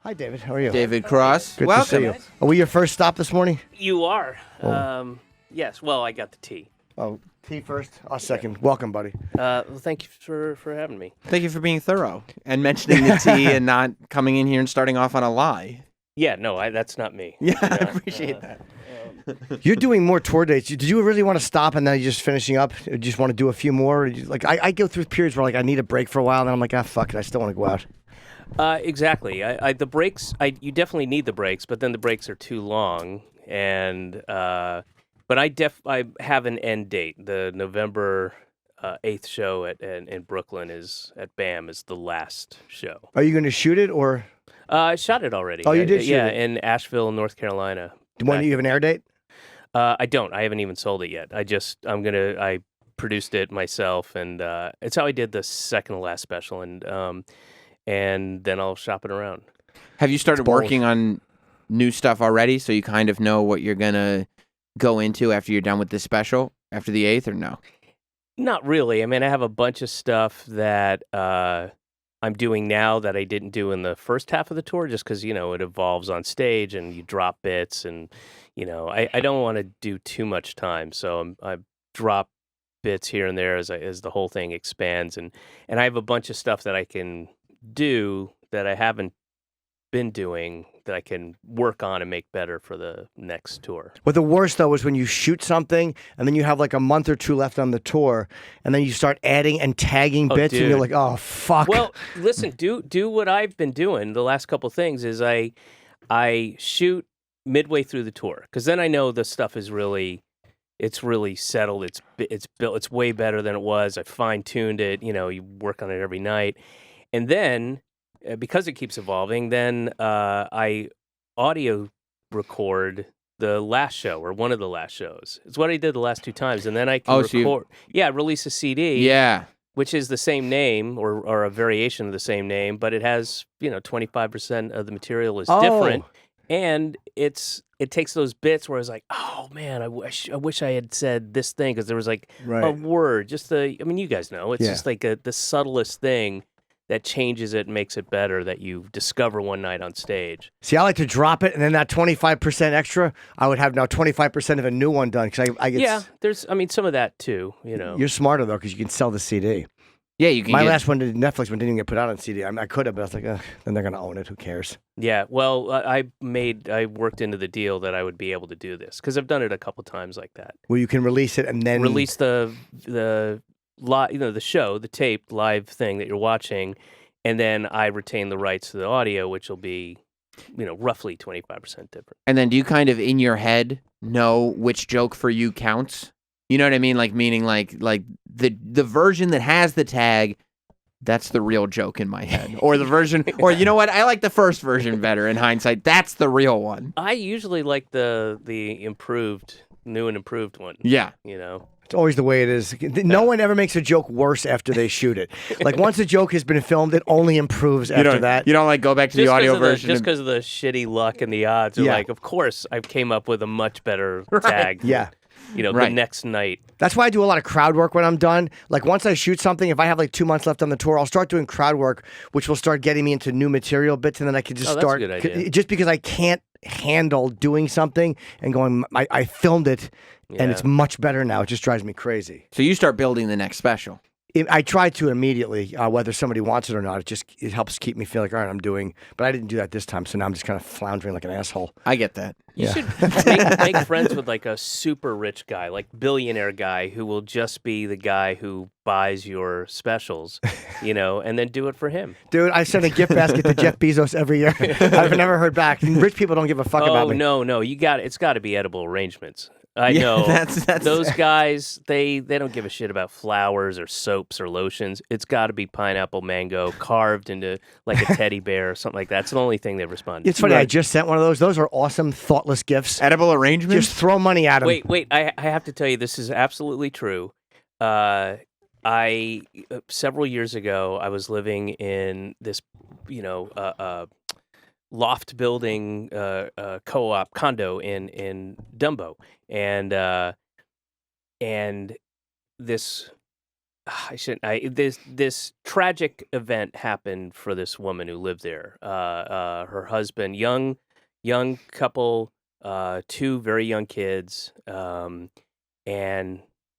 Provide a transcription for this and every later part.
Hi, David. How are you? David Cross. Good Welcome. to see you. Are we your first stop this morning? You are. Oh. Yes. Well, I got the tea. Oh, tea first. I'll second. Welcome, buddy. Well, thank you for having me. Thank you for being thorough and mentioning the tea and not coming in here and starting off on a lie. Yeah. No, that's not me. Yeah, I appreciate that. You're doing more tour dates. Did you really want to stop and then you're just finishing up? Or do you just want to do a few more? Like I go through periods where like I need a break for a while, and then I'm like, fuck it, I still want to go out. Exactly. The breaks. You definitely need the breaks, but then the breaks are too long. And but I have an end date. The November 8th show in Brooklyn is at BAM is the last show. Are you going to shoot it or? I shot it already. Oh, you did shoot yeah, it? in Asheville, North Carolina. When do you have an air date? I don't. I haven't even sold it yet. I produced it myself, and it's how I did the second to last special, and then I'll shop it around. Have you started working on new stuff already, so you kind of know what you're gonna go into after you're done with this special after the 8th, or no? Not really. I mean, I have a bunch of stuff that I'm doing now that I didn't do in the first half of the tour, just because it evolves on stage and you drop bits, and I don't want to do too much time, so I drop bits here and there as the whole thing expands, and I have a bunch of stuff that I can do that I haven't been doing that I can work on and make better for the next tour. But the worst though is when you shoot something and then you have like a month or two left on the tour, and then you start adding and tagging bits, and you're like, oh fuck. Well, listen, do what I've been doing the last couple things is I shoot midway through the tour, because then I know the stuff is really settled. It's built. It's way better than it was. I fine-tuned it. You work on it every night. And then, because it keeps evolving, then I audio record the last show or one of the last shows. It's what I did the last two times. And then I can record. Yeah, release a CD. Yeah. Which is the same name or a variation of the same name, but it has, 25% of the material is different. And it takes those bits where I was like, oh man, I wish I had said this thing, because there was like a word, you guys know, it's just like the subtlest thing that changes it and makes it better that you discover one night on stage. See, I like to drop it, and then that 25% extra, I would have now 25% of a new one done, because I get. Yeah, there's some of that too. You're smarter though, because you can sell the CD. Yeah, you can. My last one, Netflix one, didn't even get put out on CD. I could have, but I was like, then they're gonna own it. Who cares? Yeah, well, I worked into the deal that I would be able to do this, because I've done it a couple times like that. Where you can release it and then release the the show, the taped live thing that you're watching, and then I retain the rights to the audio, which will be, roughly 25% different. And then do you kind of in your head know which joke for you counts? You know what I mean? Like, meaning like the version that has the tag, that's the real joke in my head. Or the version, or you know what? I like the first version better in hindsight. That's the real one. I usually like the new and improved one. Yeah. It's always the way it is. No one ever makes a joke worse after they shoot it. Like once a joke has been filmed, it only improves after that. You don't like go back to the audio version. Just because of the shitty luck and the odds. Are like, of course, I came up with a much better tag. Yeah. The next night. That's why I do a lot of crowd work when I'm done. Like once I shoot something, if I have like 2 months left on the tour, I'll start doing crowd work, which will start getting me into new material bits, and then I can just start. That's a good idea. Just because I can't handle doing something and going, I filmed it, and it's much better now. It just drives me crazy. So you start building the next special. I try to immediately, whether somebody wants it or not. It helps keep me feeling like, all right, I'm doing. But I didn't do that this time, so now I'm just kind of floundering like an asshole. I get that. You should make friends with like a super rich guy, like billionaire guy, who will just be the guy who buys your specials, and then do it for him. Dude, I send a gift basket to Jeff Bezos every year. I've never heard back. Rich people don't give a fuck about me. Oh no, it's got to be edible arrangements. I know. That's those guys, they don't give a shit about flowers or soaps or lotions. It's got to be pineapple mango carved into like a teddy bear or something like that. That's the only thing they respond to. It's funny, I just sent one of those. Those are awesome, thoughtless gifts. Edible arrangements? Just throw money at them. Wait, I have to tell you, this is absolutely true. Several years ago, I was living in this, loft building co-op condo in Dumbo, and this I shouldn't. This tragic event happened for this woman who lived there. Her husband, young couple, 2 very young kids, and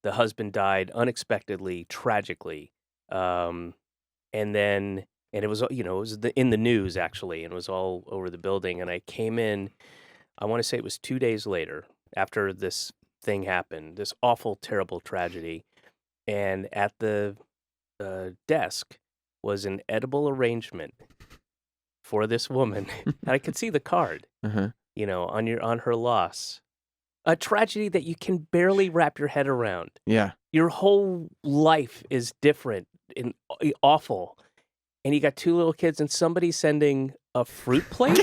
the husband died unexpectedly, tragically. Um, and then, and it was it was in the news actually, and it was all over the building. And I came in. I want to say it was 2 days later after this thing happened, this awful, terrible tragedy. And at the desk was an edible arrangement for this woman. And I could see the card, Uh-huh. on her loss. A tragedy that you can barely wrap your head around. Yeah. Your whole life is different and awful. And you got 2 little kids and somebody sending a fruit plate?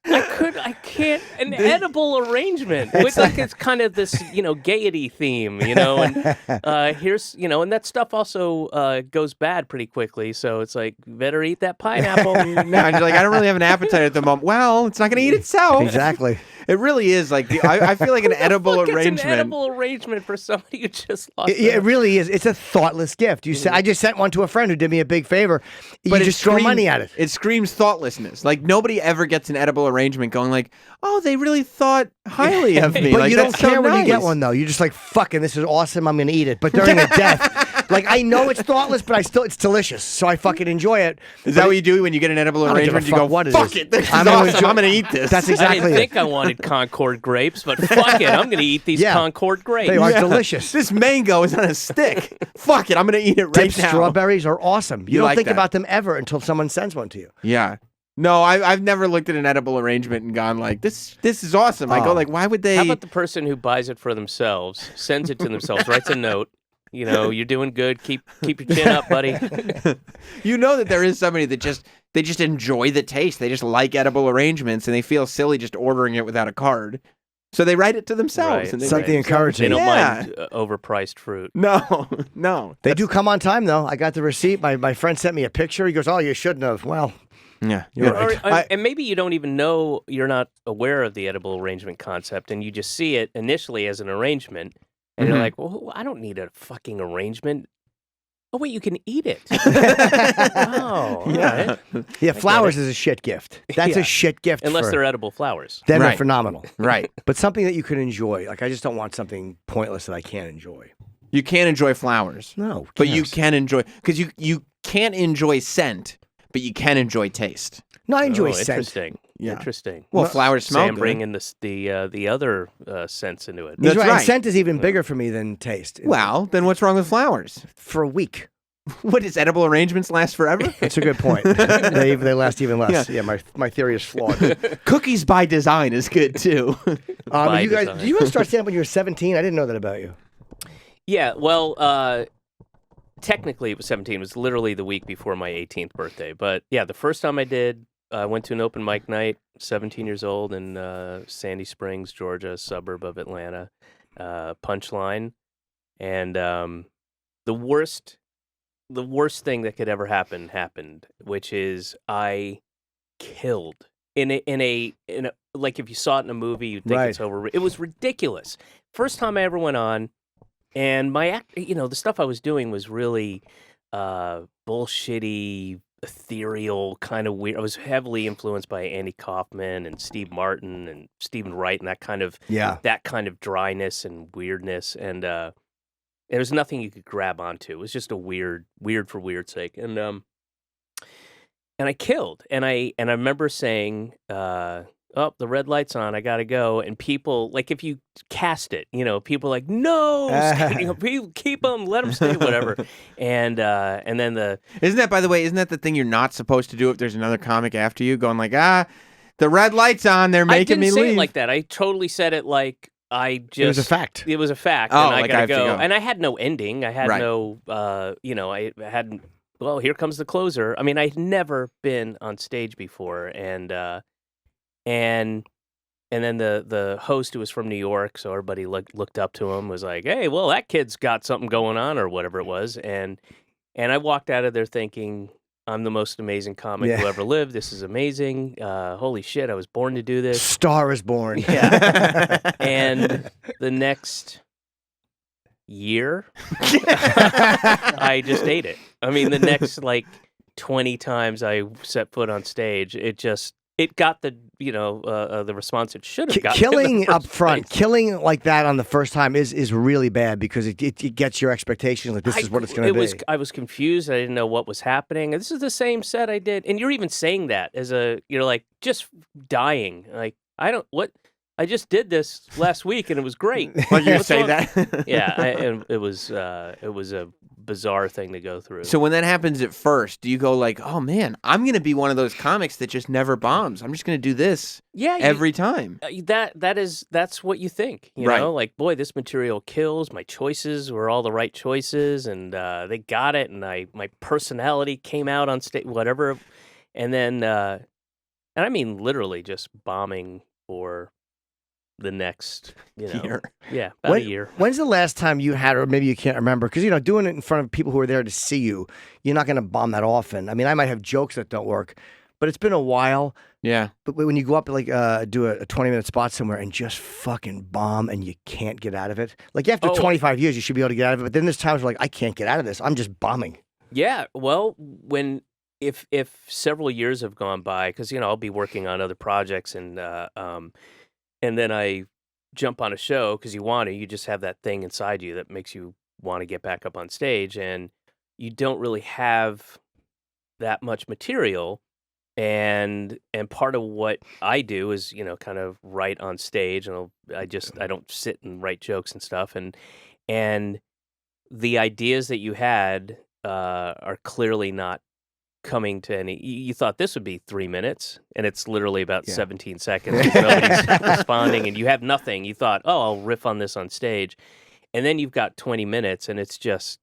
I can't, an edible arrangement with it's kind of this, gaiety theme, and here's, and that stuff also goes bad pretty quickly. So it's like, better eat that pineapple. No, and you're like, I don't really have an appetite at the moment. Well, it's not going to eat itself. Exactly. It really is like, I feel like an edible Look, arrangement. It's an edible arrangement for somebody who just lost. It really is. It's a thoughtless gift. I just sent one to a friend who did me a big favor. You just throw money at it. It screams thoughtlessness. Like nobody ever gets an edible arrangement going like, oh, they really thought highly of me. But like, you don't that's so care when you get nice. one, though. You're just like, fucking, this is awesome. I'm going to eat it. But during a death, like, I know it's thoughtless, but it's delicious. So I fucking enjoy it. Is that what you do when you get an edible I don't give a arrangement? You fuck go, what it fuck is. it, this is I'm gonna awesome. enjoy- I'm going to eat this. That's I exactly didn't it. think I wanted Concord grapes, but fuck it, I'm going to eat these Yeah. Concord grapes. They are delicious. This mango is on a stick. Fuck it, I'm going to eat it right Dipped now. strawberries are awesome. You You don't like think that. about them ever until someone sends one to you. Yeah. No, I've never looked at an edible arrangement and gone like, this is awesome. I go Oh. like, why would they? How about the person who buys it for themselves, sends it to themselves, writes a note, you're doing good, keep your chin up, buddy. You know that there is somebody that they just enjoy the taste. They just like edible arrangements and they feel silly just ordering it without a card. So they write it to themselves. Right. And they Something write- encouraging. They don't Yeah. mind overpriced fruit. No. They do come on time, though. I got the receipt. My friend sent me a picture. He goes, oh, you shouldn't have. Well, Yeah. You're right. And maybe you don't even know, you're not aware of the edible arrangement concept, and you just see it initially as an arrangement, and you're Mhm. like, well, I don't need a fucking arrangement. Oh, wait, you can eat it. Oh, all Yeah. right. yeah, flowers is a shit gift. That's Yeah. a shit gift. Unless for, they're edible flowers. then they're Right. phenomenal. Right. But something that you can enjoy. Like, I just don't want something pointless that I can't enjoy. You can't enjoy flowers. No. But you yes. can enjoy, because you can't enjoy scent, but you can enjoy taste. No, I enjoy Oh, scent. interesting. Yeah. Interesting. Well, flowers smell Sam good. bringing the other scents into it. He's That's right. And right. scent is even bigger for me than taste. Well, then what's wrong with flowers? For a week. What, does edible arrangements last forever? That's a good point. they last even less. Yeah, my theory is flawed. Cookies by design is good too. By you guys, design. did you guys start stand up when you were 17? I didn't know that about you. Yeah, well, technically it was 17. It was literally the week before my 18th birthday. But yeah, the first time I did, I went to an open mic night, 17 years old in Sandy Springs, Georgia, a suburb of Atlanta, Punchline. And the worst thing that could ever happen happened, which is I killed in a like if you saw it in a movie, you'd think it's Right. over. It was ridiculous. First time I ever went on, and the stuff I was doing was really bullshitty, ethereal, kind of weird. I was heavily influenced by Andy Kaufman and Steve Martin and Stephen Wright and that kind of dryness and weirdness, and there was nothing you could grab onto. It was just a weird for weird's sake, and I killed, and I remember saying, "Oh, the red light's on. I gotta go." And people, like, if you cast it, people are like, "No, keep them, let them stay, whatever." And then Isn't that, by the way, the thing you're not supposed to do if there's another comic after you going like, the red light's on, they're making me I didn't say leave. it like that. I totally said it like I just. It was a fact. It was a fact, Oh, and I like I gotta have to go. go. And I had no ending. I had Right. no, I hadn't. Well, here comes the closer. I mean, I'd never been on stage before, and then the host, who was from New York, so everybody looked up to him, was like, "Hey, well, that kid's got something going on," or whatever it was, and I walked out of there thinking, I'm the most amazing comic Yeah. who ever lived. This is amazing. Holy shit, I was born to do this. Star is born. Yeah. And the next year, I just ate it. I mean, the next like 20 times I set foot on stage, it got the the response it should have gotten. Killing up place. front, killing like that on the first time is really bad because it gets your expectations. Like this is what it's going to be. I was confused. I didn't know what was happening. This is the same set I did, and you're even saying that you're like just dying. Like I just did this last week and it was great. Like you say that? Yeah, and it was a bizarre thing to go through. So when that happens at first, do you go like, "Oh man, I'm going to be one of those comics that just never bombs. I'm just going to do this every time." That's what you think, you Right. know? Like, boy, this material kills. My choices were all the right choices, and they got it. And my personality came out on stage, whatever. And then, and I mean, literally just bombing for the next Year. Yeah, about a year. When's the last time you had, or maybe you can't remember, because doing it in front of people who are there to see you, you're not going to bomb that often. I mean, I might have jokes that don't work, but it's been a while. Yeah. But when you go up like do a 20-minute spot somewhere and just fucking bomb and you can't get out of it, like after 25 years you should be able to get out of it. But then there's times where like I can't get out of this. I'm just bombing. Yeah, well, if several years have gone by, because I'll be working on other projects and then I jump on a show because you just have that thing inside you that makes you want to get back up on stage, and you don't really have that much material. And part of what I do is, kind of write on stage, and I don't sit and write jokes and stuff. And the ideas that you had are clearly not coming to any. You thought this would be 3 minutes, and it's literally about 17 seconds. Nobody's responding, and you have nothing. You thought, oh, I'll riff on this on stage, and then you've got 20 minutes, and it's just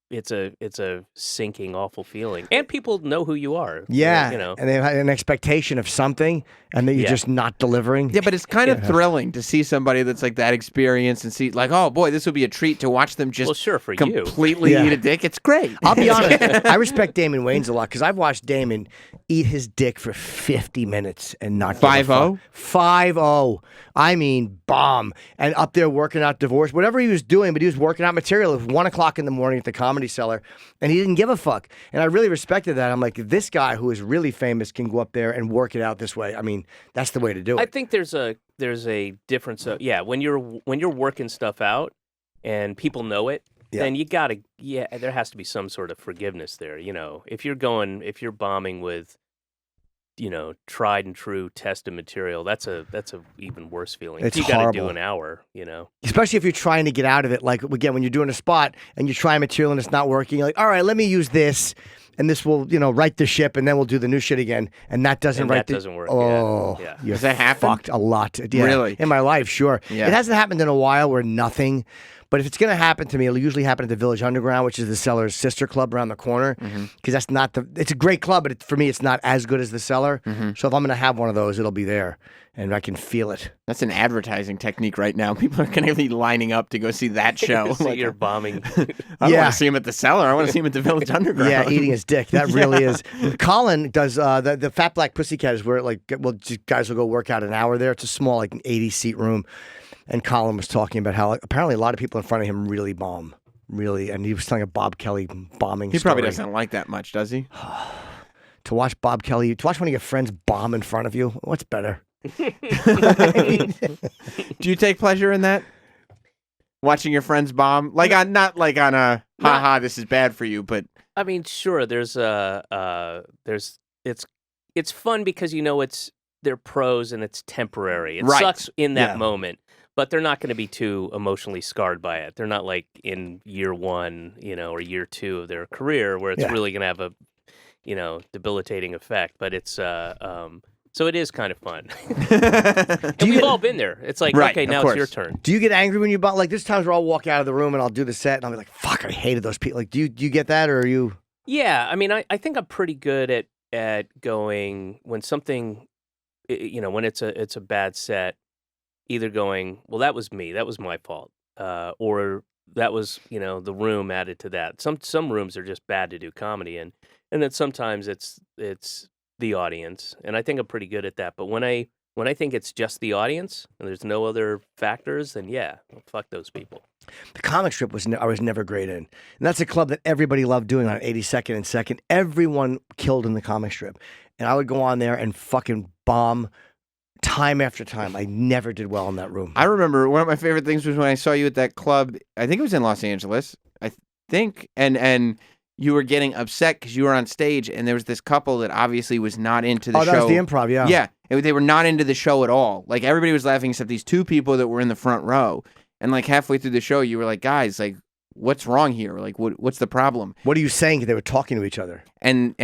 it's a sinking, awful feeling. And people know who you are. Yeah, and they have an expectation of something, and that you're just not delivering. Yeah, but it's kind of thrilling to see somebody that's like that experience and see like, oh boy, this would be a treat to watch them just for completely eat a dick. It's great. I'll be honest. I respect Damon Wayans a lot because I've watched Damon eat his dick for 50 minutes and not 5-0? 5-0. I mean, bomb. And up there working out divorce, whatever he was doing, but he was working out material. It was 1 o'clock in the morning at the Comedy Cellar, and he didn't give a fuck. And I really respected that. I'm like, this guy who is really famous can go up there and work it out this way. I mean, that's the way to do it. I think there's a difference. When you're working stuff out and people know it, then you gotta there has to be some sort of forgiveness there. If you're bombing with tried and true tested material, that's a even worse feeling. It's you got to do horrible. an hour, Especially if you're trying to get out of it. Like, again, when you're doing a spot and you're trying material and it's not working, you're like, all right, let me use this, and this will, right the ship, and then we'll do the new shit again. And that doesn't doesn't work. Oh, yeah. You're Does that happen? fucked a lot. Yeah. Really? In my life, sure. Yeah. It hasn't happened in a while where nothing. But if it's going to happen to me, it'll usually happen at the Village Underground, which is the Cellar's sister club around the corner. Because that's not it's a great club, but for me, it's not as good as the Cellar. So if I'm going to have one of those, it'll be there, and I can feel it. That's an advertising technique right now. People are going to be lining up to go see that show. So you're bombing. I don't want to see him at the Cellar. I want to see him at the Village Underground. Yeah, eating his dick. That really is. Colin does the Fat Black Pussycat is where guys will go work out an hour there. It's a small 80-seat room. And Colin was talking about how apparently a lot of people in front of him really bomb. Really. And he was telling a Bob Kelly bombing He story. probably doesn't like that much, does he? To watch Bob Kelly, to watch one of your friends bomb in front of you, what's better? Do you take pleasure in that? Watching your friends bomb? Not like on a, ha-ha, this is bad for you, but... I mean, sure, it's fun because they're pros and it's temporary. It sucks in that moment, but they're not going to be too emotionally scarred by it. They're not like in year one, or year two of their career where it's really going to have a, debilitating effect. But it's so it is kind of fun. We've all been there. It's like, okay, now it's your turn. Do you get angry when you bomb? Like there's times where I'll walk out of the room and I'll do the set and I'll be like, fuck, I hated those people. Like, do you get that, or are you? Yeah, I mean, I think I'm pretty good at going when something. When it's a bad set, either going, well, that was me, that was my fault, or that was the room added to that. Some rooms are just bad to do comedy in, and then sometimes it's the audience, and I think I'm pretty good at that. But when I think it's just the audience and there's no other factors, then fuck those people. The comic strip I was never great in. And that's a club that everybody loved doing on 82nd and 2nd. Everyone killed in the comic strip. And I would go on there and fucking bomb time after time. I never did well in that room. I remember one of my favorite things was when I saw you at that club. I think it was in Los Angeles. I think, and you were getting upset because you were on stage, and there was this couple that obviously was not into the show. Oh, that was the Improv, yeah. Yeah, they were not into the show at all. Like everybody was laughing except these two people that were in the front row. And like halfway through the show, you were like, "Guys, like, what's wrong here? Like, what's the problem?" What are you saying? They were talking to each other, and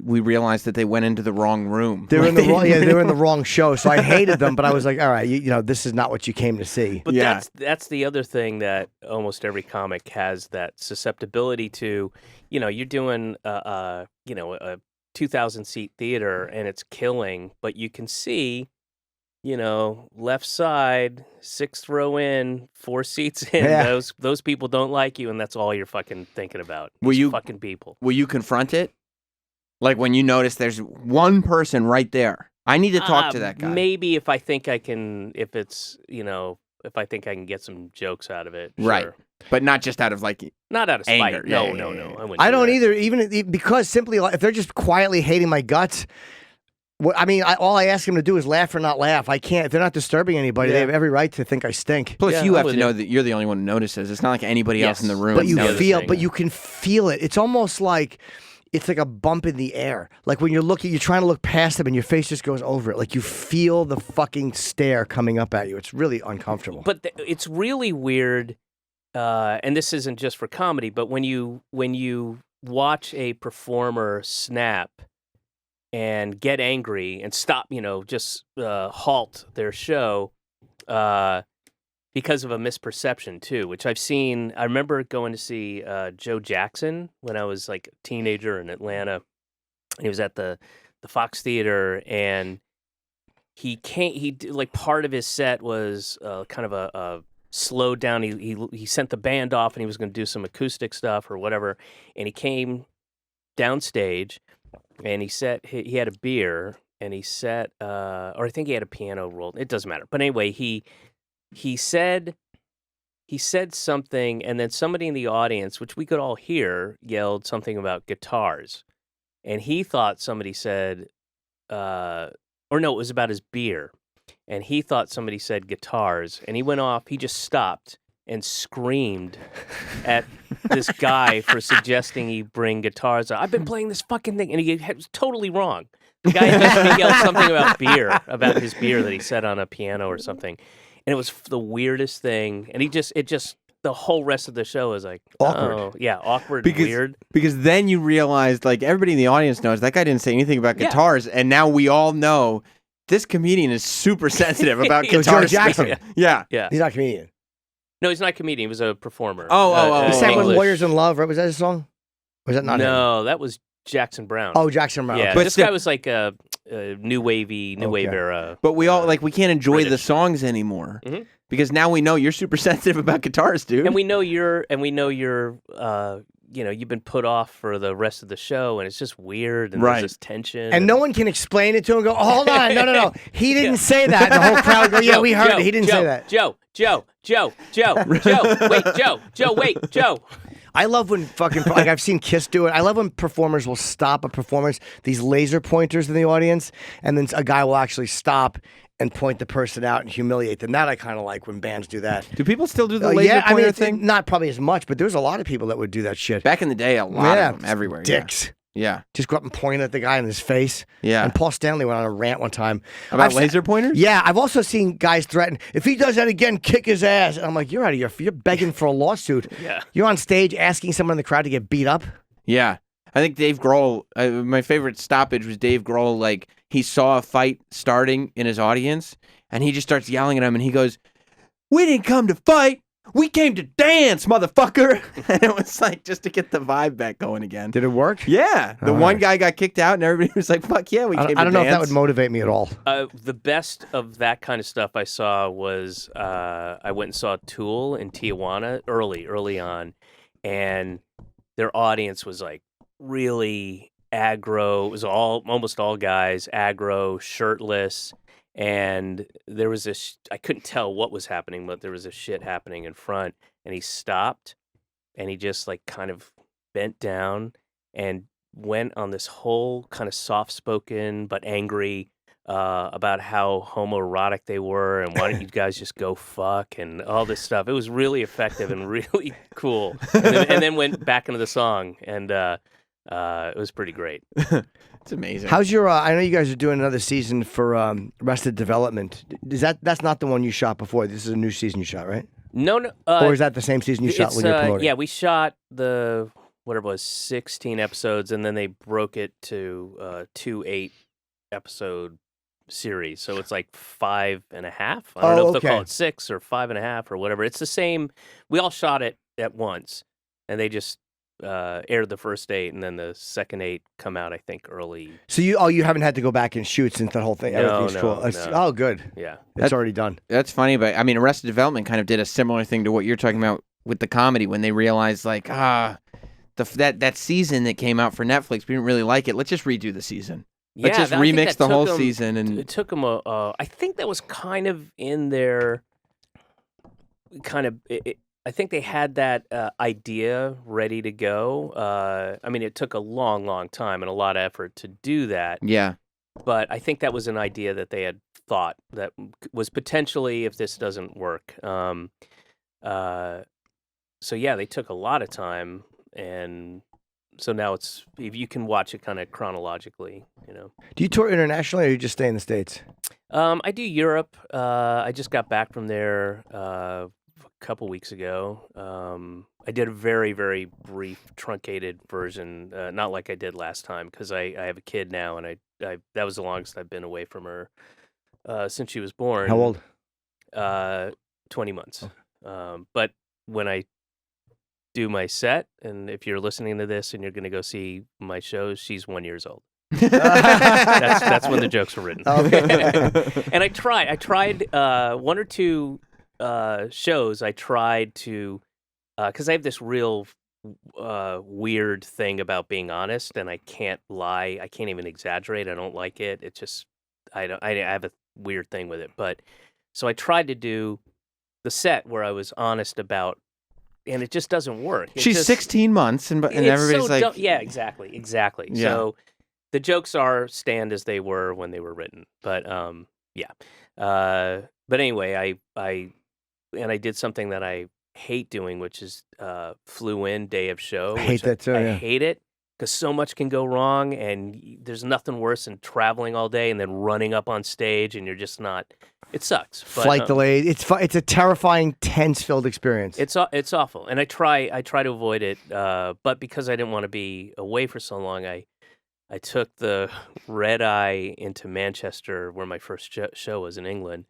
we realized that they went into the wrong room. They were in the wrong. Yeah, they were in the wrong show. So I hated them, but I was like, "All right, you know, this is not what you came to see." But Yeah. that's the other thing that almost every comic has, that susceptibility to. You know, you're doing a 2,000 seat theater and it's killing, but you can see, you know, left side, 6th row in, 4 seats in. Yeah. Those people don't like you, and that's all you're fucking thinking about. Will These you- fucking people? Will you confront it? Like when you notice there's one person right there. I need to talk to that guy. Maybe if I think I can, if I think I can get some jokes out of it, Right. sure. But not just out of like Not out of spite. Anger. No, Yeah, no, yeah, no. yeah. I wouldn't. I do don't that. either, even because simply if they're just quietly hating my guts. All I ask them to do is laugh or not laugh. I can't. If they're not disturbing anybody, they Yeah. have every right to think I stink. Plus, Yeah, you I'm have to with know you. that you're the only one who notices. It's not like anybody else in the Yes. room. But you noticing. feel, but you can feel it. It's almost like it's like a bump in the air. Like when you're trying to look past them, and your face just goes over it. Like you feel the fucking stare coming up at you. It's really uncomfortable. But it's really weird, and this isn't just for comedy, but when you watch a performer snap and get angry and stop, just halt their show because of a misperception too, which I've seen. I remember going to see Joe Jackson when I was like a teenager in Atlanta. He was at the Fox Theater, and like part of his set was kind of a slowed down. He sent the band off, and he was going to do some acoustic stuff or whatever. And he came downstage, and he had a beer, and he set or I think he had a piano roll. It doesn't matter. But anyway, he said something, and then somebody in the audience, which we could all hear, yelled something about guitars, and he thought somebody said, or no, it was about his beer. And he thought somebody said guitars, and he went off. He just stopped and screamed at this guy for suggesting he bring guitars. I've been playing this fucking thing, and he was totally wrong. The guy just yelled something about his beer that he said on a piano or something, and it was the weirdest thing. And the whole rest of the show was like Awkward. Oh, yeah, awkward, because, and weird. Because then you realized, like, everybody in the audience knows that guy didn't say anything about Yeah. guitars, and now we all know this comedian is super sensitive about Joe guitar Jackson. stuff. Yeah. Yeah, He's not a comedian. no, he's not a comedian. He was a performer. Oh, He sang with English. Warriors in Love, right? Was that his song? Or was that not him? No, that was Jackson Brown. Oh, Jackson Brown. yeah. Okay. This still- guy was like a new wave Okay. era. But we all, like, we can't enjoy the British. songs anymore. Mhm. Because now we know you're super sensitive about guitars, dude. And we know you're, you've been put off for the rest of the show, and it's just weird, and Right. there's this tension. And no one can explain it to him and go, oh, hold on, no. He didn't say that. The whole crowd go, yeah, we heard it. He didn't say that. Joe, wait, Joe. I love when like I've seen Kiss do it. I love when performers will stop a performance, these laser pointers in the audience, and then a guy will actually stop and point the person out and humiliate them. That I kind of like when bands do that. Do people still do the laser pointer it's thing? not probably as much, but there's a lot of people that would do that shit. Back in the day, a lot of them everywhere. Dicks. Yeah. Just go up and point at the guy in his face. Yeah. And Paul Stanley went on a rant one time. About I've se- laser pointers? Yeah, I've also seen guys threaten, if he does that again, kick his ass. And I'm like, you're out of you're begging for a lawsuit. Yeah. You're on stage asking someone in the crowd to get beat up. Yeah. I think Dave Grohl, my favorite stoppage was Dave Grohl, like, he saw a fight starting in his audience, and he just starts yelling at him, and he goes, "We didn't come to fight. We came to dance, motherfucker." And it was like, just to get the vibe back going again. Did it work? Yeah. The All one right. guy got kicked out, and everybody was like, fuck yeah, we came to dance. I don't know if that would motivate me at all. The best of that kind of stuff I saw was I went and saw Tool in Tijuana early on, and their audience was like really aggro. It was almost all guys, aggro, shirtless, and there was this. I couldn't tell what was happening, but there was a shit happening in front, and he stopped, and he just like kind of bent down and went on this whole kind of soft-spoken but angry about how homoerotic they were and why don't you guys just go fuck and all this stuff. It was really effective and really cool. And then went back into the song, and it was pretty great. It's amazing. How's your? I know you guys are doing another season for Arrested Development. That's not the one you shot before? This is a new season you shot, right? No. Or is that the same season you shot when you were promoting? Yeah, we shot the whatever it was 16 episodes, and then they broke it to 2 8-episode series. So it's like 5.5. I don't know if they'll call it 6 or 5.5 or whatever. It's the same. We all shot it at once, and they just aired the first 8, and then the second 8 come out, I think, early. So you haven't had to go back and shoot since the whole thing. Everything's cool. No. Oh, good. Yeah, it's already done. That's funny, but I mean, Arrested Development kind of did a similar thing to what you're talking about with the comedy when they realized like that season that came out for Netflix, we didn't really like it. Let's just redo the season. Let's just remix the whole season. And it took them I think that was kind of in their kind of. I think they had that idea ready to go. I mean, it took a long, long time and a lot of effort to do that. Yeah. But I think that was an idea that they had thought that was potentially, if this doesn't work. So yeah, they took a lot of time, and so now it's if you can watch it kind of chronologically, you know. Do you tour internationally, or you just stay in the States? I do Europe. I just got back from there a couple weeks ago. I did a very, very brief, truncated version, not like I did last time, because I have a kid now, and I that was the longest I've been away from her since she was born. How old? 20 months. But when I do my set, and if you're listening to this and you're going to go see my shows, she's 1 year old. That's when the jokes were written. And I tried 1 or 2 shows. I tried to, because I have this real weird thing about being honest, and I can't lie. I can't even exaggerate. I don't like it. It just, I have a weird thing with it. But so I tried to do the set where I was honest about, and it just doesn't work. She's 16 months, and everybody's so like, yeah, exactly. Yeah. So the jokes stand as they were when they were written, but yeah. But anyway, I did something that I hate doing, which is flew in day of show. I hate that too. I hate it because so much can go wrong, and there's nothing worse than traveling all day and then running up on stage, and you're just not. It sucks. But, flight delayed. It's a terrifying, tense-filled experience. It's awful, and I try to avoid it. But because I didn't want to be away for so long, I took the red eye into Manchester, where my first show was in England,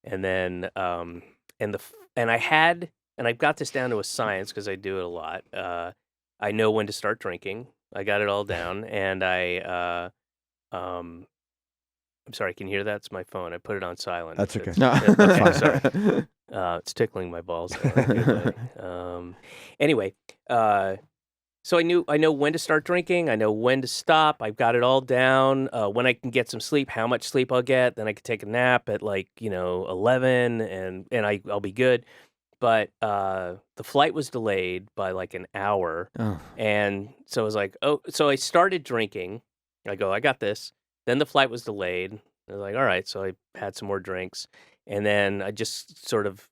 and then I got this down to a science because I do it a lot. I know when to start drinking. I got it all down, and I'm sorry, can you hear that? It's my phone. I put it on silent. That's okay. No. Okay, sorry. It's tickling my balls. Anyway, so I know when to start drinking. I know when to stop. I've got it all down. When I can get some sleep, how much sleep I'll get. Then I can take a nap at 11, and I'll be good. But the flight was delayed by like an hour, and so I was like, so I started drinking. I got this. Then the flight was delayed. I was like, all right. So I had some more drinks, and then I just sort of.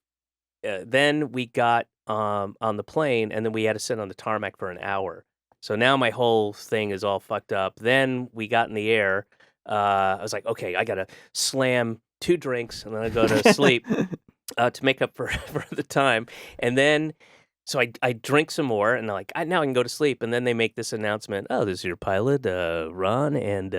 Then we got on the plane, and then we had to sit on the tarmac for an hour. So now my whole thing is all fucked up. Then we got in the air. I was like, okay, I gotta slam 2 drinks, and then I go to sleep to make up for the time. And then. So I drink some more, and now I can go to sleep. And then they make this announcement: "Oh, this is your pilot, Ron. And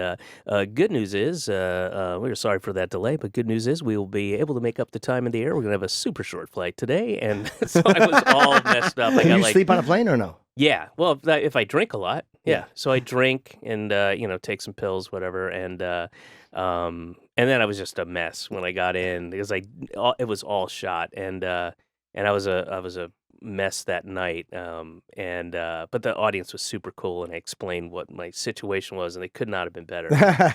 good news is, we're sorry for that delay, but good news is we will be able to make up the time in the air. We're gonna have a super short flight today." And so I was all messed up. Can you sleep on a plane or no? Yeah, well, if I drink a lot, yeah. So I drink and take some pills, whatever, and then I was just a mess when I got in because it was all shot, and I was a mess that night. But the audience was super cool, and I explained what my situation was, and they could not have been better.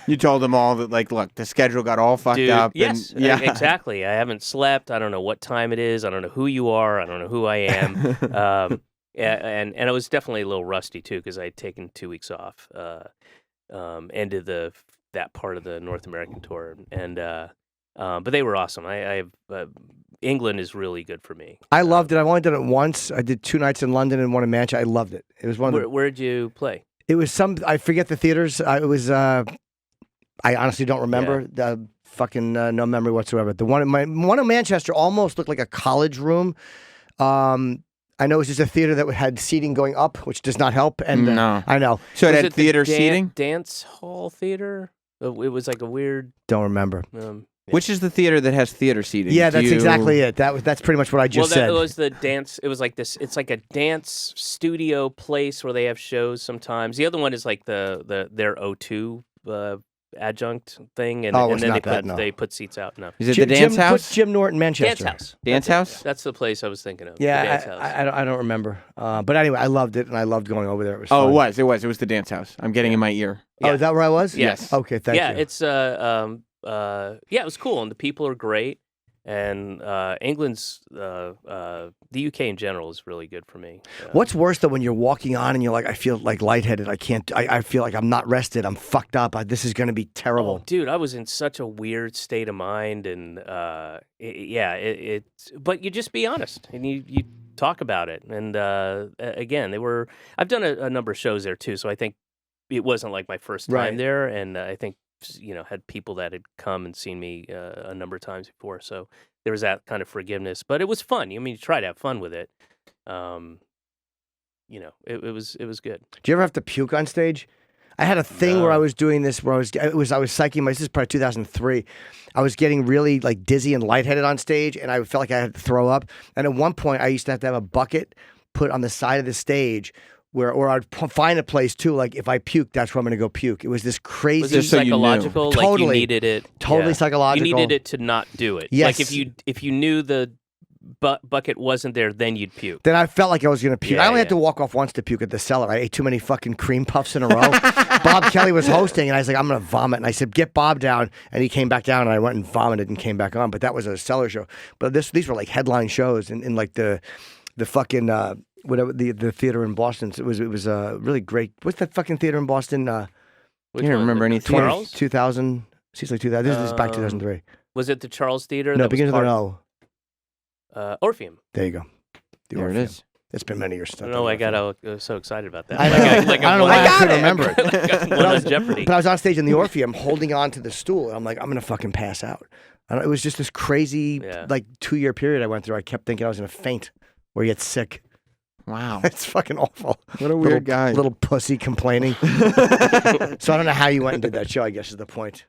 You told them all that, like, look, the schedule got all fucked Dude, up. yes, and, yeah, exactly. I haven't slept. I don't know what time it is. I don't know who you are. I don't know who I am. And I was definitely a little rusty too because I had taken 2 weeks off. Ended that part of the North American tour, and but they were awesome. England is really good for me. I loved it. I've only done it once. I did 2 nights in London and 1 in Manchester. I loved it. It was one of the, Where'd you play? It was I forget the theaters. It was. I honestly don't remember. Fucking no memory whatsoever. The one in Manchester almost looked like a college room. I know it was just a theater that had seating going up, which does not help. And No. I know. So it Was had it the theater seating? Dance hall theater. It was like a weird. Don't remember. Yeah. Which is the theater that has theater seating? Yeah, that's exactly it. That's pretty much what I just said. It was the dance. It was like this. It's like a dance studio place where they have shows sometimes. The other one is like their O2 adjunct thing, and, Oh, and it's then not that, no. they put seats out. No, Is it the dance house? Put Jim Norton, Manchester. dance house. Dance house? That's the place I was thinking of. Yeah, the dance house. I don't remember. But anyway, I loved it, and I loved going over there. It was Oh, fun. it was the dance house. I'm getting in my ear. Oh, is that where I was? Yes. Okay, thank you. It's it was cool, and the people are great, and England's the UK in general is really good for me. What's worse though when you're walking on and you're like, I feel like lightheaded. I can't. I feel like I'm not rested. I'm fucked up. This is going to be terrible. Oh, dude, I was in such a weird state of mind, and but you just be honest, and you talk about it, and again, I've done a number of shows there too, so I think it wasn't like my first time Right. there, and I think had people that had come and seen me a number of times before, so there was that kind of forgiveness, but it was fun. I mean, you try to have fun with it. It was good. Do you ever have to puke on stage? I had a thing where I was doing this, where I was psyching this is probably 2003. I was getting really like dizzy and lightheaded on stage, and I felt like I had to throw up. And at one point, I used to have a bucket put on the side of the stage, or I'd find a place too. Like if I puke, that's where I'm going to go puke. It was this crazy. Was it so you knew. psychological? Like Totally. you needed it. Totally psychological. You needed it to not do it. Yes. Like if you knew the bucket wasn't there, then you'd puke. Then I felt like I was going to puke. Yeah, I only had yeah. to walk off once to puke at the cellar. I ate too many fucking cream puffs in a row. Bob Kelly was hosting, and I was like, I'm going to vomit. And I said, get Bob down. And he came back down, and I went and vomited and came back on. But that was a cellar show. But these were like headline shows in like the fucking whatever the theater in Boston. It was really great. What's that fucking theater in Boston? Which can't one? remember The anything. Charles? 2000. Seems like 2000. This is back 2003. Was it the Charles Theater? No, that was begins with an part- O. Orpheum. There you go. The There it Orpheum. is. It's been many years. I don't know. I got so excited about that. I know. I don't know why I couldn't remember it. Like I won on Jeopardy. But I was on stage in the Orpheum holding on to the stool, and I'm like, I'm going to fucking pass out. It was just this crazy, Yeah. like 2-year period I went through. I kept thinking I was going to faint or get sick. Wow. It's fucking awful. What a weird guy. Little pussy complaining. So I don't know how you went and did that show, I guess is the point.